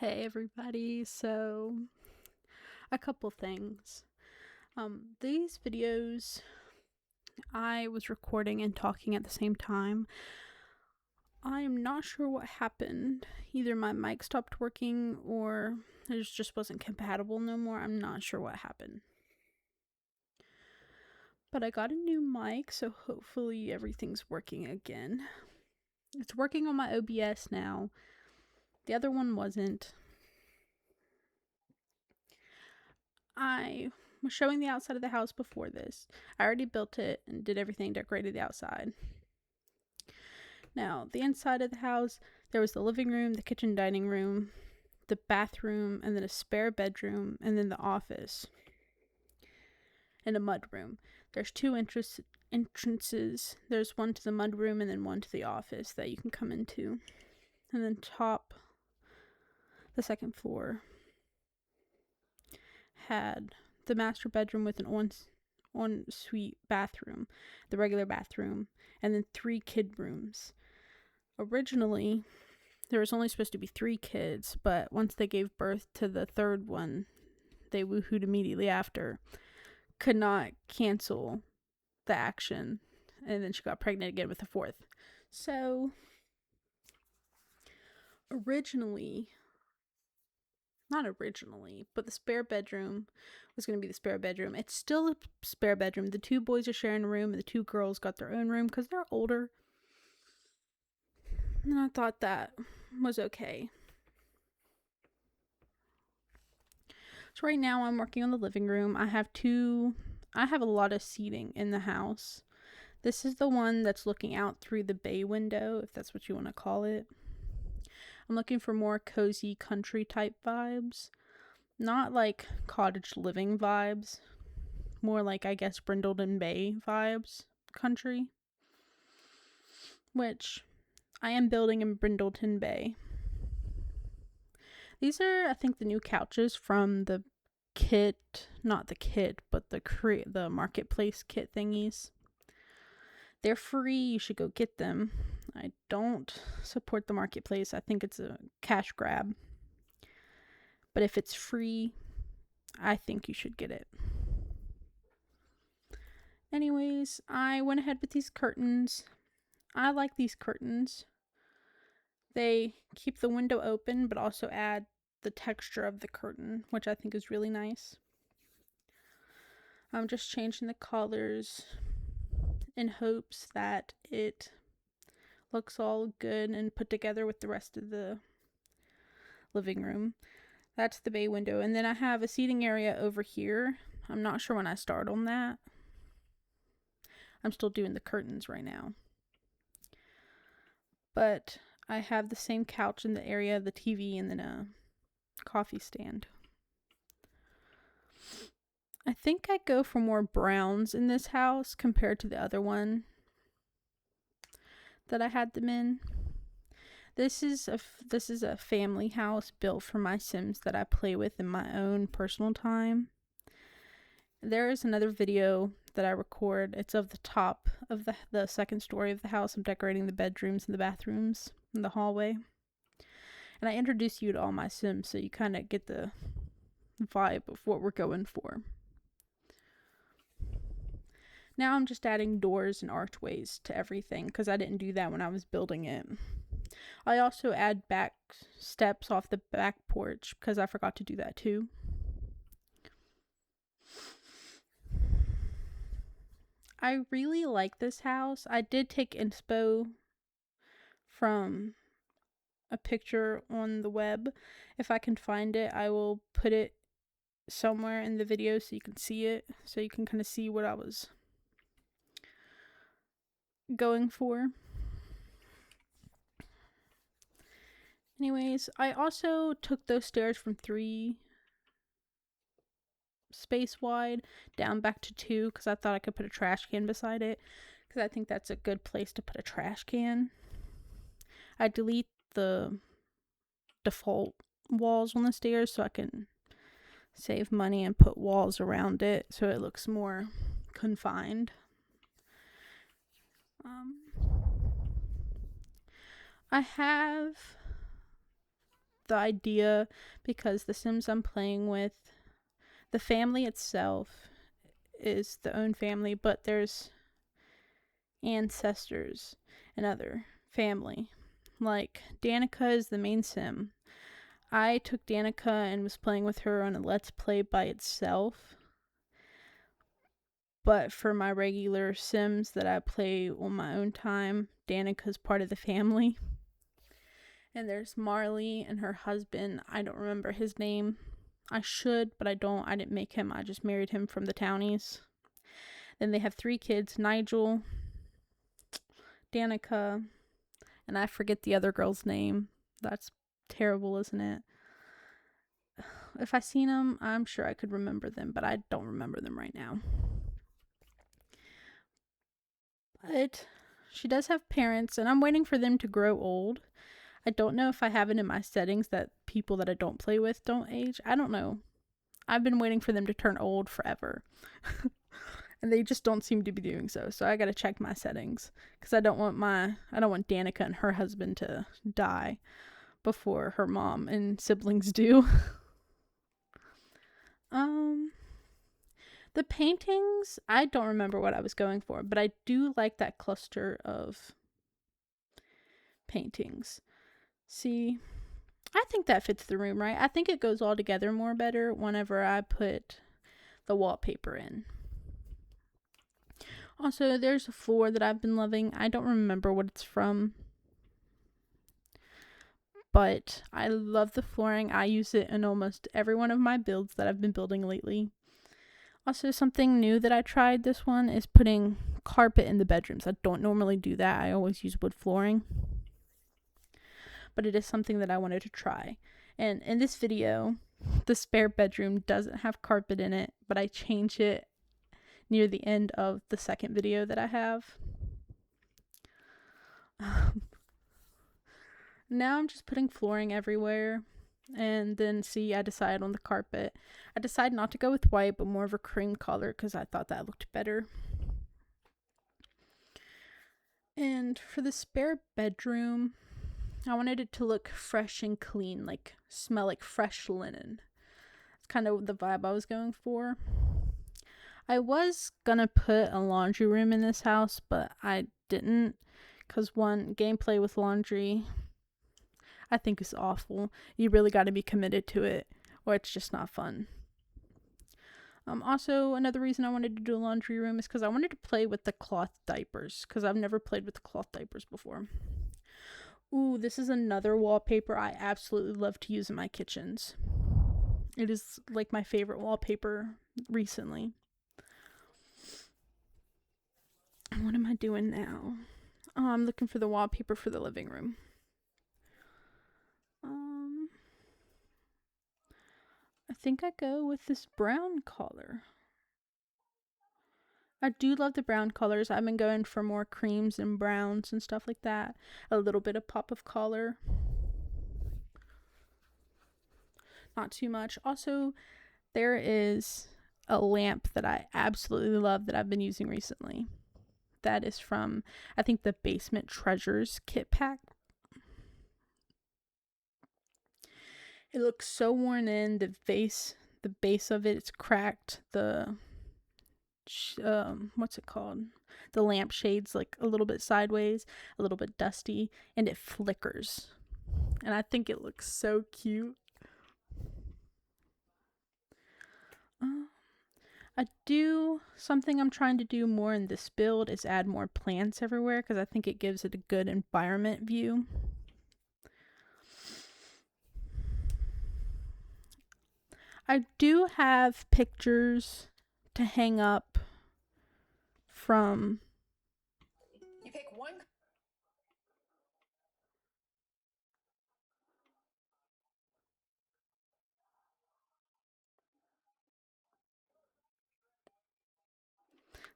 Hey everybody, so a couple things. These videos I was recording and talking at the same time. I am not sure what happened. Either my mic stopped working or it just wasn't compatible no more. I'm not sure what happened. But I got a new mic, so hopefully everything's working again. It's working on my OBS now. The other one wasn't. I was showing the outside of the house before this. I already built it and did everything, decorated the outside. Now, the inside of the house, there was the living room, the kitchen dining room, the bathroom, and then a spare bedroom, and then the office, and a mud room. There's two entrances. There's one to the mud room and then one to the office that you can come into. And then the second floor had the master bedroom with an ensuite bathroom, the regular bathroom, and then 3 kid rooms. Originally, there was only supposed to be 3 kids, but once they gave birth to the third one, they woohooed immediately after, could not cancel the action, and then she got pregnant again with the 4th. So, but the spare bedroom was going to be the spare bedroom. It's still a spare bedroom. The 2 boys are sharing a room, and the 2 girls got their own room because they're older. And I thought that was okay. So right now I'm working on the living room. I have a lot of seating in the house. This is the one that's looking out through the bay window, if that's what you want to call it. I'm looking for more cozy country type vibes. Not like cottage living vibes. More like, I guess, Brindleton Bay vibes. Country. Which I am building in Brindleton Bay. These are, I think, the new couches from the not the kit, but the marketplace kit thingies. They're free. You should go get them. I don't support the marketplace. I think it's a cash grab. But if it's free, I think you should get it. Anyways, I went ahead with these curtains. I like these curtains. They keep the window open, but also add the texture of the curtain, which I think is really nice. I'm just changing the colors in hopes that it looks all good and put together with the rest of the living room. That's the bay window. And then I have a seating area over here. I'm not sure when I start on that. I'm still doing the curtains right now. But I have the same couch in the area of the TV and then a coffee stand. I think I go for more browns in this house compared to the other one that I had them in. This is a family house built for my Sims that I play with in my own personal time. There is another video that I record. It's of the top of the second story of the house. I'm decorating the bedrooms and the bathrooms and the hallway. And I introduce you to all my Sims so you kind of get the vibe of what we're going for. Now I'm just adding doors and archways to everything because I didn't do that when I was building it. I also add back steps off the back porch because I forgot to do that too. I really like this house. I did take inspo from a picture on the web. If I can find it, I will put it somewhere in the video so you can see it, so you can kind of see what I was going for. Anyways, I also took those stairs from 3 space wide down back to 2 because I thought I could put a trash can beside it because I think that's a good place to put a trash can. I delete the default walls on the stairs so I can save money and put walls around it so it looks more confined. I have the idea, because the Sims I'm playing with, the family itself is the own family, but there's ancestors and other family. Like, Danica is the main Sim. I took Danica and was playing with her on a Let's Play by itself. But for my regular Sims that I play on my own time, Danica's part of the family. And there's Marley and her husband. I don't remember his name. I should, but I don't. I didn't make him. I just married him from the townies. Then they have 3 kids, Nigel, Danica, and I forget the other girl's name. That's terrible, isn't it? If I seen them, I'm sure I could remember them, but I don't remember them right now. But she does have parents, and I'm waiting for them to grow old. I don't know if I have it in my settings that people that I don't play with don't age. I don't know. I've been waiting for them to turn old forever. And they just don't seem to be doing so. So I gotta check my settings. Because I don't want Danica and her husband to die before her mom and siblings do. The paintings, I don't remember what I was going for, but I do like that cluster of paintings. See, I think that fits the room, right? I think it goes all together more better whenever I put the wallpaper in. Also, there's a floor that I've been loving. I don't remember what it's from, but I love the flooring. I use it in almost every one of my builds that I've been building lately. Also, something new that I tried this one is putting carpet in the bedrooms. I don't normally do that. I always use wood flooring. But it is something that I wanted to try. And in this video, the spare bedroom doesn't have carpet in it, but I change it near the end of the second video that I have. Now I'm just putting flooring everywhere. And then I decide on the carpet. I decide not to go with white, but more of a cream color because I thought that looked better. And for the spare bedroom, I wanted it to look fresh and clean, like smell like fresh linen. It's kind of the vibe I was going for. I was gonna put a laundry room in this house, but I didn't, because one, gameplay with laundry I think is awful. You really got to be committed to it, or it's just not fun. Also, another reason I wanted to do a laundry room is because I wanted to play with the cloth diapers, because I've never played with the cloth diapers before. Ooh, this is another wallpaper I absolutely love to use in my kitchens. It is like my favorite wallpaper recently. What am I doing now? Oh, I'm looking for the wallpaper for the living room. I think I go with this brown color. I do love the brown colors. I've been going for more creams and browns and stuff like that. A little bit of pop of color. Not too much. Also, there is a lamp that I absolutely love that I've been using recently. That is from, I think, the Basement Treasures kit pack. It looks so worn in. The base of it is cracked. The what's it called? The lampshade's like a little bit sideways, a little bit dusty, and it flickers. And I think it looks so cute. Something I'm trying to do more in this build is add more plants everywhere, because I think it gives it a good environment view. I do have pictures to hang up from... You pick one.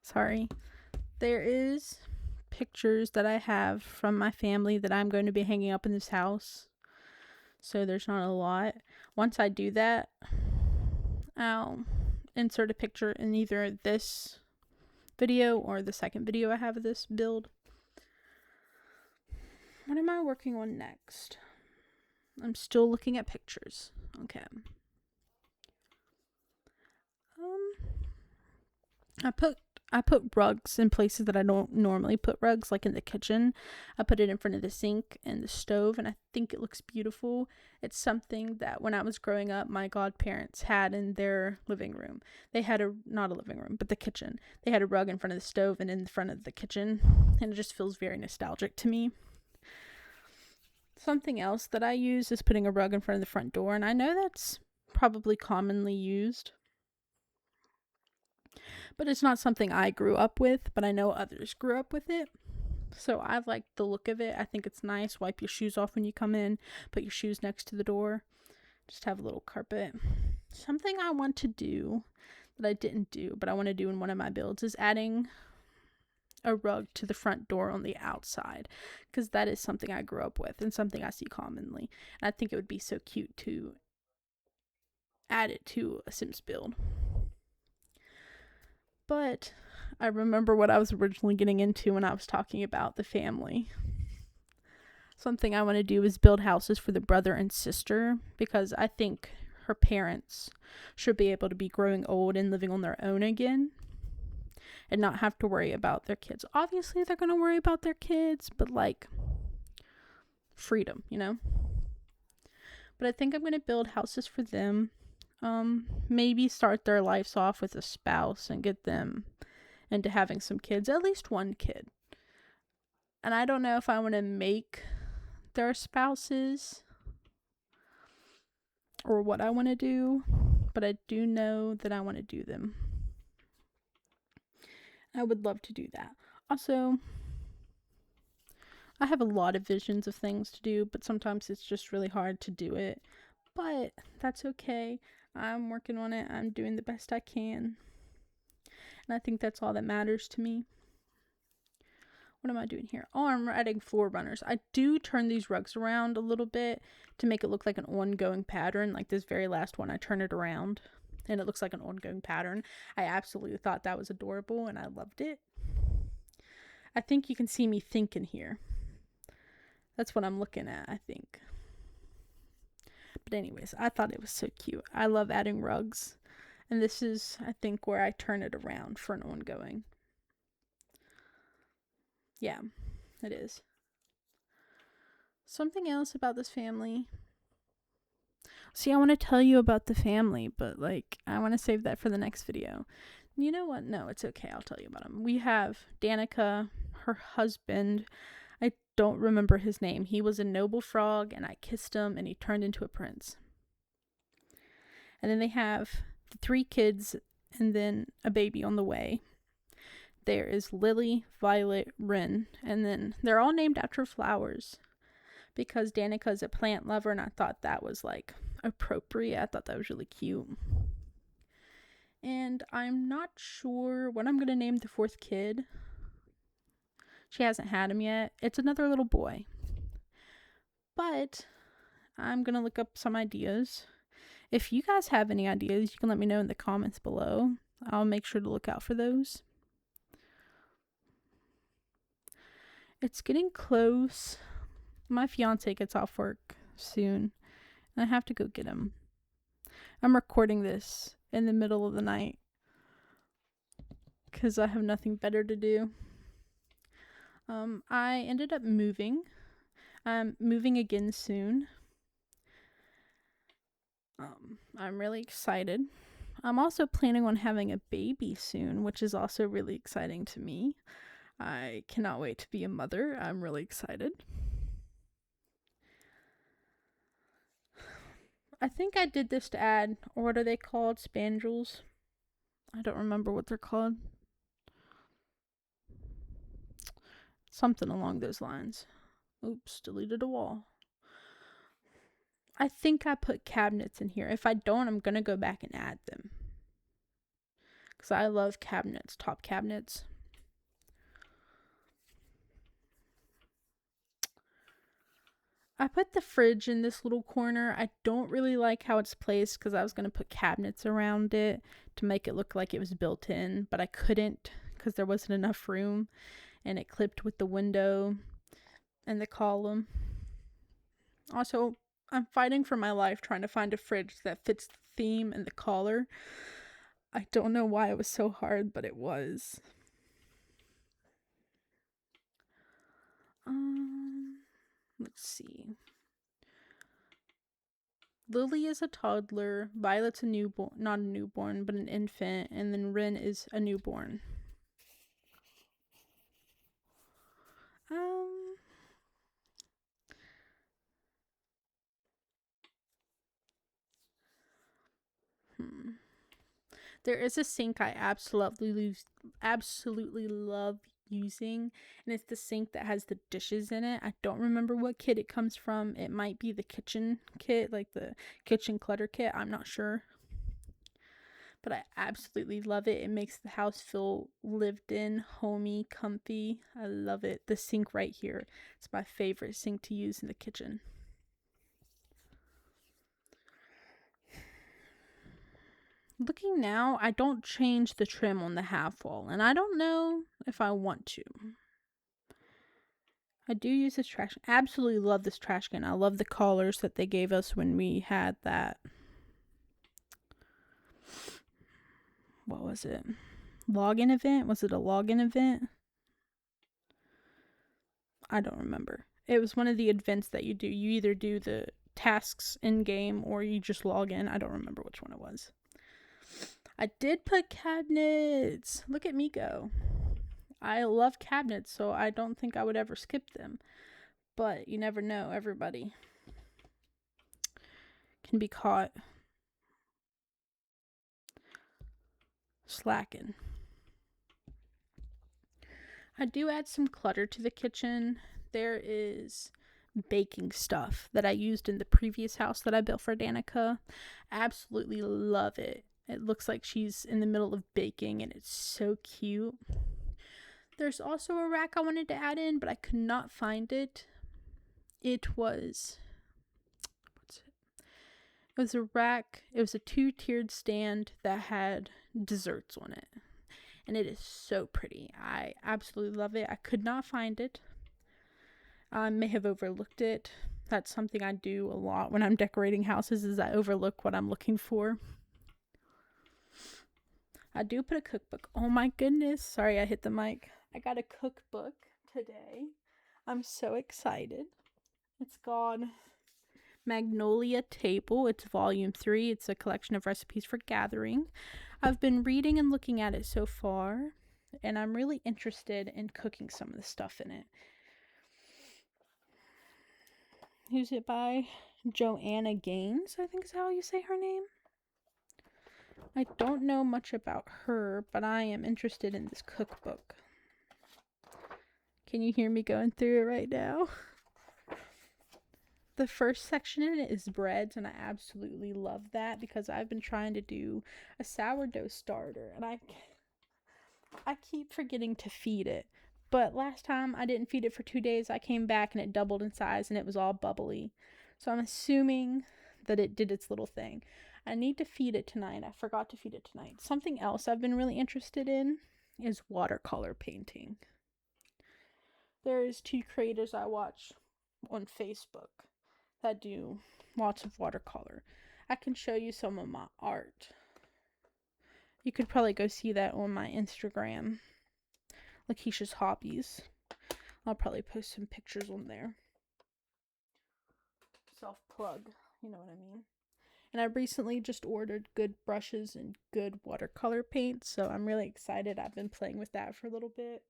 Sorry. There is pictures that I have from my family that I'm going to be hanging up in this house. So there's not a lot. Once I do that, I'll insert a picture in either this video or the second video I have of this build. What am I working on next? I'm still looking at pictures. Okay. I put rugs in places that I don't normally put rugs, like in the kitchen. I put it in front of the sink and the stove, and I think it looks beautiful. It's something that when I was growing up, my godparents had in their living room. They had not a living room, but the kitchen. They had a rug in front of the stove and in front of the kitchen, and it just feels very nostalgic to me. Something else that I use is putting a rug in front of the front door, and I know that's probably commonly used, but it's not something I grew up with, but I know others grew up with it. So I like the look of it. I think it's nice. Wipe your shoes off when you come in. Put your shoes next to the door. Just have a little carpet. Something I want to do that I didn't do, but I want to do in one of my builds is adding a rug to the front door on the outside, because that is something I grew up with and something I see commonly. And I think it would be so cute to add it to a Sims build. But I remember what I was originally getting into when I was talking about the family. Something I want to do is build houses for the brother and sister, because I think her parents should be able to be growing old and living on their own again and not have to worry about their kids. Obviously, they're going to worry about their kids, but like freedom, you know? But I think I'm going to build houses for them. Maybe start their lives off with a spouse and get them into having some kids, at least one kid. And I don't know if I want to make their spouses or what I want to do, but I do know that I want to do them. I would love to do that. Also, I have a lot of visions of things to do, but sometimes it's just really hard to do it. But that's okay. I'm working on it. I'm doing the best I can. And I think that's all that matters to me. What am I doing here? Oh, I'm adding floor runners. I do turn these rugs around a little bit to make it look like an ongoing pattern. Like this very last one, I turn it around and it looks like an ongoing pattern. I absolutely thought that was adorable and I loved it. I think you can see me thinking here. That's what I'm looking at, I think. But anyways, I thought it was so cute. I love adding rugs. And this is, I think, where I turn it around for an ongoing. Yeah, it is. Something else about this family. See, I want to tell you about the family, but like, I want to save that for the next video. You know what? No, it's okay. I'll tell you about them. We have Danica, her husband. I don't remember his name. He was a noble frog, and I kissed him, and he turned into a prince. And then they have the 3 kids, and then a baby on the way. There is Lily, Violet, Wren, and then they're all named after flowers. Because Danica is a plant lover, and I thought that was like appropriate. I thought that was really cute. And I'm not sure what I'm going to name the 4th kid. She hasn't had him yet. It's another little boy. But I'm going to look up some ideas. If you guys have any ideas, you can let me know in the comments below. I'll make sure to look out for those. It's getting close. My fiance gets off work soon, and I have to go get him. I'm recording this in the middle of the night because I have nothing better to do. I ended up moving. I'm moving again soon. I'm really excited. I'm also planning on having a baby soon, which is also really exciting to me. I cannot wait to be a mother. I'm really excited. I think I did this to add, or what are they called? Spandrels? I don't remember what they're called. Something along those lines. Oops, deleted a wall. I think I put cabinets in here. If I don't, I'm going to go back and add them. Because I love cabinets, top cabinets. I put the fridge in this little corner. I don't really like how it's placed because I was going to put cabinets around it to make it look like it was built in, but I couldn't because there wasn't enough room, and it clipped with the window and the column. Also, I'm fighting for my life trying to find a fridge that fits the theme and the collar. I don't know why it was so hard, but it was. Let's see. Lily is a toddler, Violet's a newborn, not a newborn, but an infant, and then Rin is a newborn. There is a sink I absolutely love using, and it's the sink that has the dishes in it. I don't remember what kit it comes from. It might be the kitchen kit, like the kitchen clutter kit. I'm not sure. But I absolutely love it. It makes the house feel lived in, homey, comfy. I love it. The sink right here. It's my favorite sink to use in the kitchen. Looking now, I don't change the trim on the half wall, and I don't know if I want to. I do use this trash. Absolutely love this trash can. I love the collars that they gave us when we had that. What was it? Login event? Was it a login event? I don't remember. It was one of the events that you do. You either do the tasks in game or you just log in. I don't remember which one it was. I did put cabinets. Look at me go. I love cabinets, so I don't think I would ever skip them. But you never know. Everybody can be caught slacking. I do add some clutter to the kitchen. There is baking stuff that I used in the previous house that I built for Danica. Absolutely love it. It looks like she's in the middle of baking and it's so cute. There's also a rack I wanted to add in, but I could not find it. It was a rack. It was a 2-tiered stand that had desserts on it. And it is so pretty. I absolutely love it. I could not find it. I may have overlooked it. That's something I do a lot when I'm decorating houses, is I overlook what I'm looking for. I do put a cookbook. Oh my goodness. Sorry, I hit the mic. I got a cookbook today. I'm so excited. It's called Magnolia Table. It's volume 3. It's a collection of recipes for gathering. I've been reading and looking at it so far, and I'm really interested in cooking some of the stuff in it. Who's it by? Joanna Gaines, I think is how you say her name. I don't know much about her, but I am interested in this cookbook. Can you hear me going through it right now? The first section in it is breads, and I absolutely love that because I've been trying to do a sourdough starter, and I keep forgetting to feed it. But last time I didn't feed it for 2 days. I came back and it doubled in size and it was all bubbly. So I'm assuming that it did its little thing. I need to feed it tonight. I forgot to feed it tonight. Something else I've been really interested in is watercolor painting. There's 2 creators I watch on Facebook that do lots of watercolor. I can show you some of my art. You could probably go see that on my Instagram, Lakeisha's Hobbies. I'll probably post some pictures on there. Self-plug, you know what I mean. And I recently just ordered good brushes and good watercolor paint, so I'm really excited. I've been playing with that for a little bit.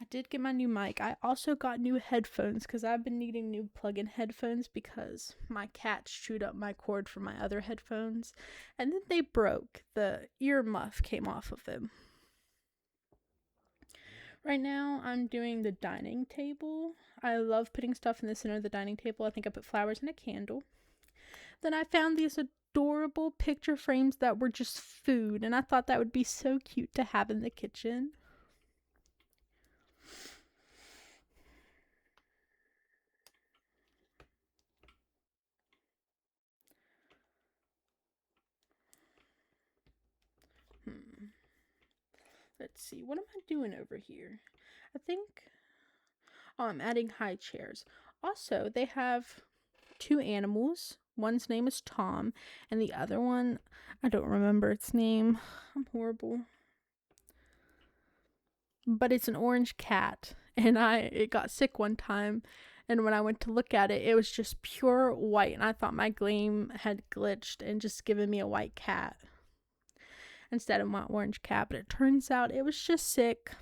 I did get my new mic. I also got new headphones because I've been needing new plug-in headphones because my cat chewed up my cord for my other headphones and then they broke. The ear muff came off of them. Right now I'm doing the dining table. I love putting stuff in the center of the dining table. I think I put flowers and a candle. Then I found these adorable picture frames that were just food, and I thought that would be so cute to have in the kitchen. Let's see, what am I doing over here? I think, I'm adding high chairs. Also, they have two animals. One's name is Tom, and the other one, I don't remember its name. I'm horrible. But it's an orange cat, and it got sick one time, and when I went to look at it, it was just pure white, and I thought my game had glitched and just given me a white cat instead of my orange cat, but it turns out it was just sick.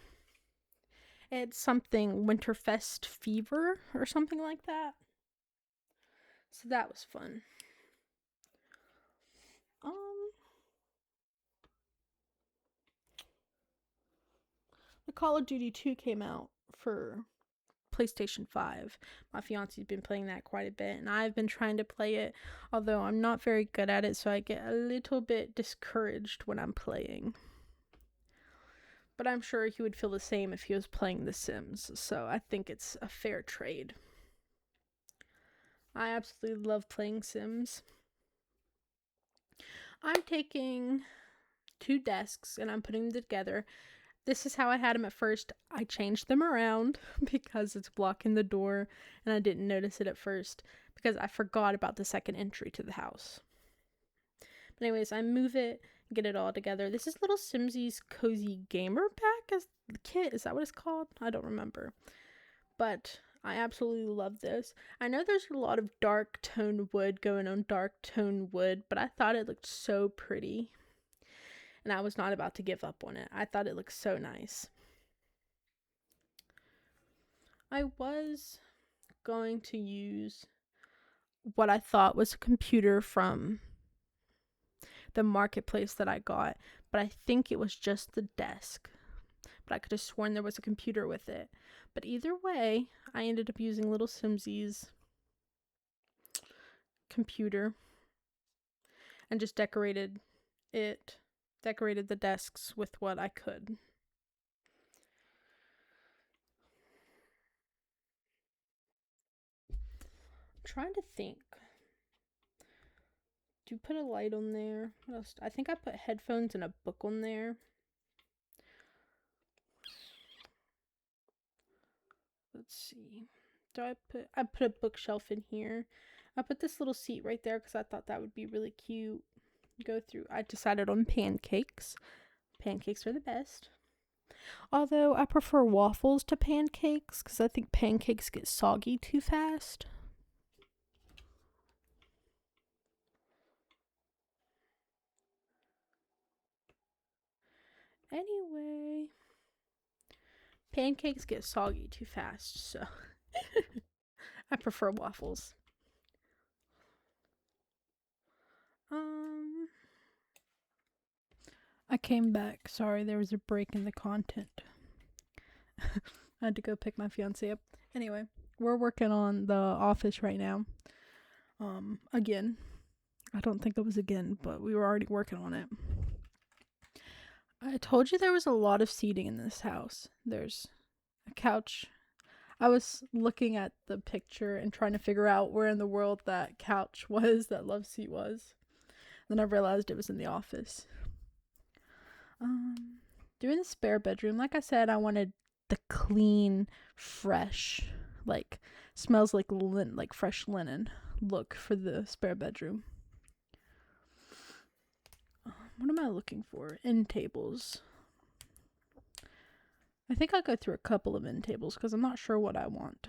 It's something Winterfest fever or something like that. So that was fun. The Call of Duty 2 came out for PlayStation 5. My fiance's been playing that quite a bit, and I've been trying to play it, although I'm not very good at it, so I get a little bit discouraged when I'm playing. But I'm sure he would feel the same if he was playing The Sims, so I think it's a fair trade. I absolutely love playing Sims. I'm taking 2 desks and I'm putting them together. This is how I had them at first. I changed them around because it's blocking the door, and I didn't notice it at first because I forgot about the second entry to the house. But anyways, I move it, get it all together. This is Little Simsy's Cozy Gamer Pack as the kit. Is that what it's called? I don't remember. But I absolutely love this. I know there's a lot of dark tone wood going on dark tone wood, but I thought it looked so pretty. And I was not about to give up on it. I thought it looked so nice. I was going to use what I thought was a computer from the marketplace that I got, but I think it was just the desk. But I could have sworn there was a computer with it. But either way, I ended up using Little Simsy's computer and just decorated the desks with what I could. I'm trying to think. Do you put a light on there? What else? I think I put headphones and a book on there. Let's see. I put a bookshelf in here. I put this little seat right there because I thought that would be really cute. I decided on pancakes. Pancakes are the best. Although I prefer waffles to pancakes because I think pancakes get soggy too fast. Anyway, pancakes get soggy too fast, so I prefer waffles. I came back. Sorry, there was a break in the content. I had to go pick my fiance up. Anyway, we're working on The Office right now. Again. I don't think it was again, but we were already working on it. I told you there was a lot of seating in this house. There's a couch. I was looking at the picture and trying to figure out where in the world that couch was, that love seat was. Then I realized it was in the office. Doing the spare bedroom, like I said, I wanted the clean, fresh, like smells like fresh linen look for the spare bedroom. What am I looking for? End tables. I think I'll go through a couple of end tables because I'm not sure what I want.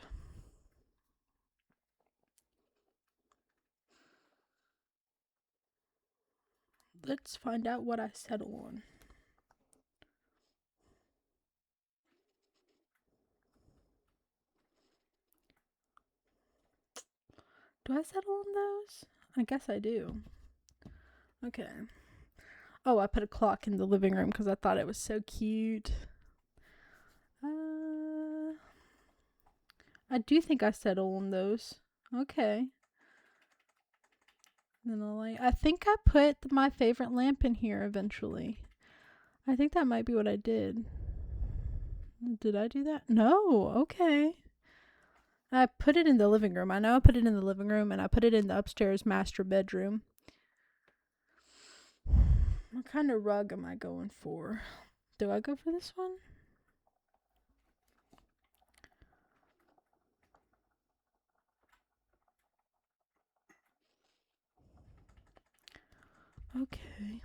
Let's find out what I settle on. Do I settle on those? I guess I do. Okay. Oh, I put a clock in the living room because I thought it was so cute. I do think I settle on those. Okay. Then I think I put my favorite lamp in here eventually. I think that might be what I did. Did I do that? No. Okay. I put it in the living room. I know I put it in the living room, and I put it in the upstairs master bedroom. What kind of rug am I going for? Do I go for this one? Okay.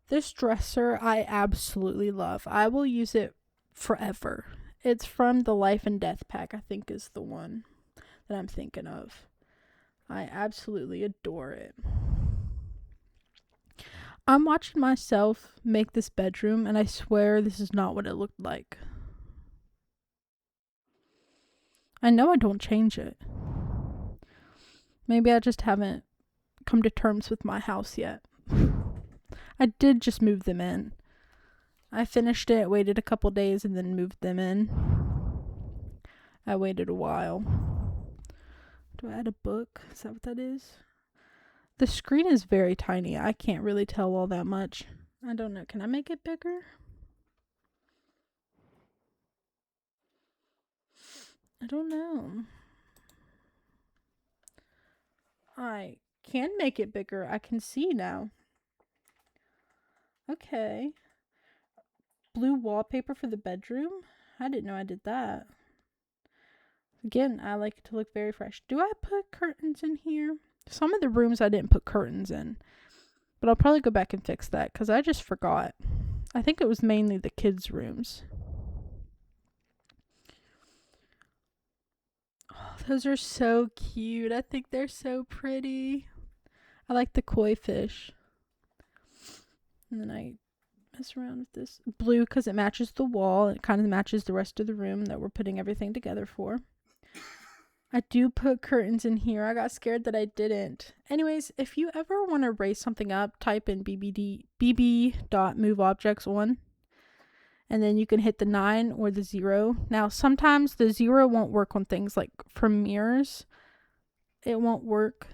This dresser I absolutely love. I will use it forever. It's from the Life and Death pack, I think is the one that I'm thinking of. I absolutely adore it. I'm watching myself make this bedroom, and I swear this is not what it looked like. I know I don't change it. Maybe I just haven't come to terms with my house yet. I did just move them in. I finished it, waited a couple days, and then moved them in. I waited a while. Do I add a book? Is that what that is? The screen is very tiny. I can't really tell all that much. I don't know. Can I make it bigger? I don't know. I can make it bigger. I can see now. Okay. Blue wallpaper for the bedroom? I didn't know I did that. Again, I like it to look very fresh. Do I put curtains in here? Some of the rooms I didn't put curtains in. But I'll probably go back and fix that because I just forgot. I think it was mainly the kids' rooms. Oh, those are so cute. I think they're so pretty. I like the koi fish. And then I mess around with this blue because it matches the wall. It kind of matches the rest of the room that we're putting everything together for. I do put curtains in here. I got scared that I didn't. Anyways, if you ever want to raise something up, type in bb.moveobjects1, and then you can hit the 9 or the 0. Now, sometimes the 0 won't work on things like for mirrors. It won't work.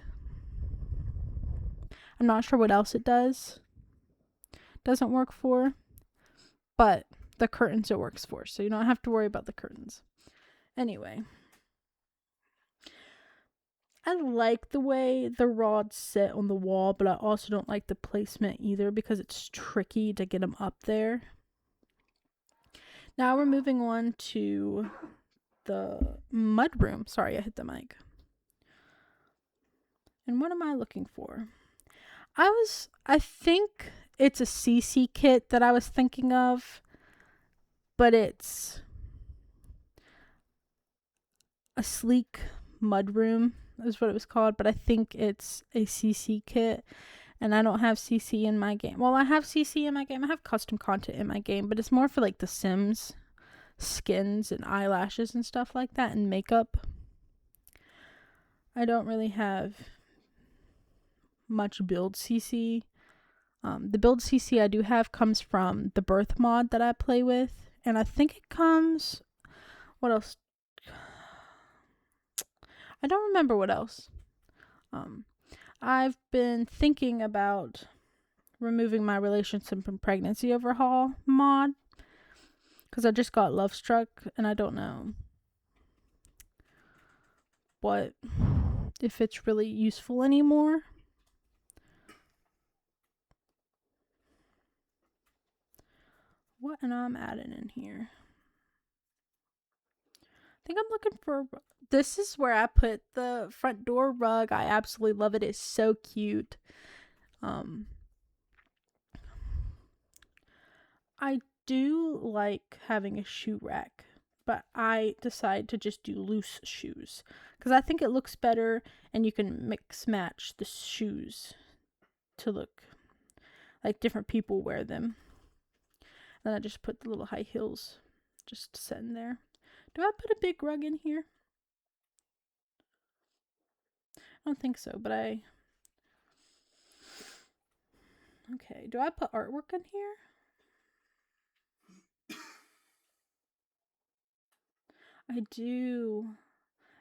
I'm not sure what else it doesn't work for, but the curtains it works for, so you don't have to worry about the curtains. Anyway, I like the way the rods sit on the wall, but I also don't like the placement either because it's tricky to get them up there. Now we're moving on to the mudroom. Sorry, I hit the mic. And what am I looking for? I think it's a CC kit that I was thinking of, but it's a sleek mudroom is what it was called, but I think it's a CC kit, and I don't have CC in my game. Well, I have CC in my game. I have custom content in my game, but it's more for like the Sims skins and eyelashes and stuff like that, and makeup. I don't really have much build CC. The build CC I do have comes from the birth mod that I play with, and I think it comes, what else? I don't remember what else. I've been thinking about removing my relationship and pregnancy overhaul mod because I just got Love Struck, and I don't know if it's really useful anymore. What am I adding in here? I think I'm looking for... This is where I put the front door rug. I absolutely love it. It's so cute. I do like having a shoe rack, but I decide to just do loose shoes because I think it looks better, and you can mix match the shoes to look like different people wear them. Then I just put the little high heels just sitting there. Do I put a big rug in here? I don't think so, but okay, do I put artwork in here? I do.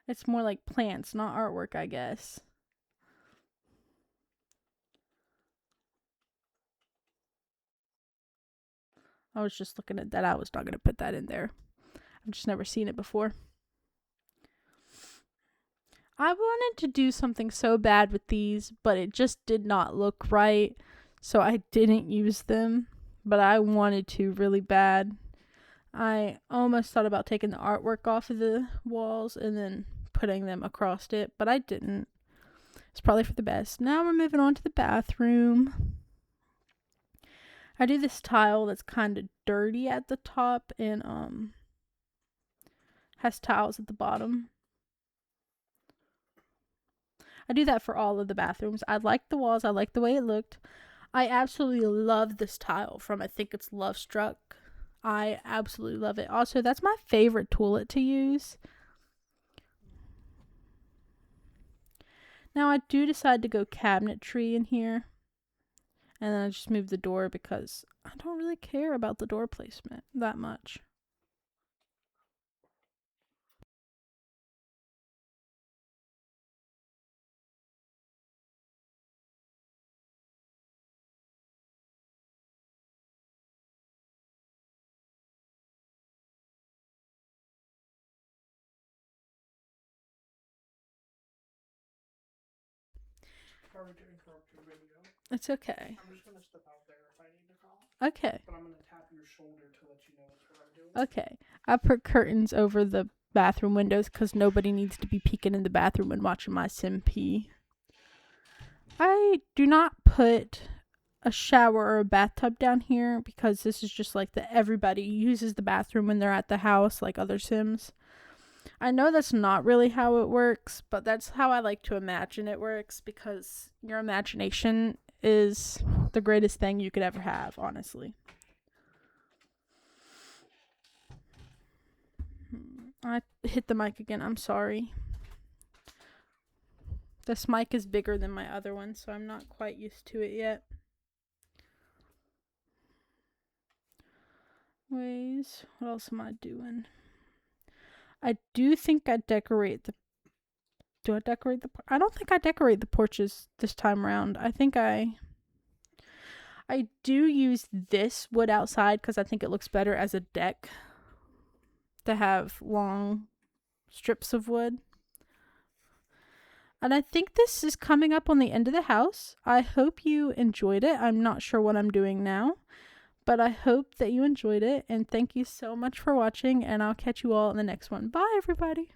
It's more like plants, not artwork, I guess. I was just looking at that. I was not going to put that in there. I've just never seen it before. I wanted to do something so bad with these, but it just did not look right, so I didn't use them, but I wanted to really bad. I almost thought about taking the artwork off of the walls and then putting them across it, but I didn't. It's probably for the best. Now we're moving on to the bathroom. I do this tile that's kind of dirty at the top and has tiles at the bottom. I do that for all of the bathrooms. I like the walls. I like the way it looked. I absolutely love this tile from, I think it's Love Struck. I absolutely love it. Also, that's my favorite toilet to use. Now, I do decide to go cabinetry in here. And then I just move the door because I don't really care about the door placement that much. Sorry to interrupt your video. It's okay. I'm just gonna step out there if I need to call. Okay. But I'm gonna tap your shoulder to let you know that's what I'm doing. Okay. I put curtains over the bathroom windows because nobody needs to be peeking in the bathroom and watching my sim pee. I do not put a shower or a bathtub down here because this is just like that everybody uses the bathroom when they're at the house like other sims. I know that's not really how it works, but that's how I like to imagine it works because your imagination is the greatest thing you could ever have, honestly. I hit the mic again. I'm sorry. This mic is bigger than my other one, so I'm not quite used to it yet. Ways. What else am I doing? I do think I decorate the... Do I decorate the... I don't think I decorate the porches this time around. I think I do use this wood outside because I think it looks better as a deck to have long strips of wood. And I think this is coming up on the end of the house. I hope you enjoyed it. I'm not sure what I'm doing now, but I hope that you enjoyed it. And thank you so much for watching, and I'll catch you all in the next one. Bye, everybody.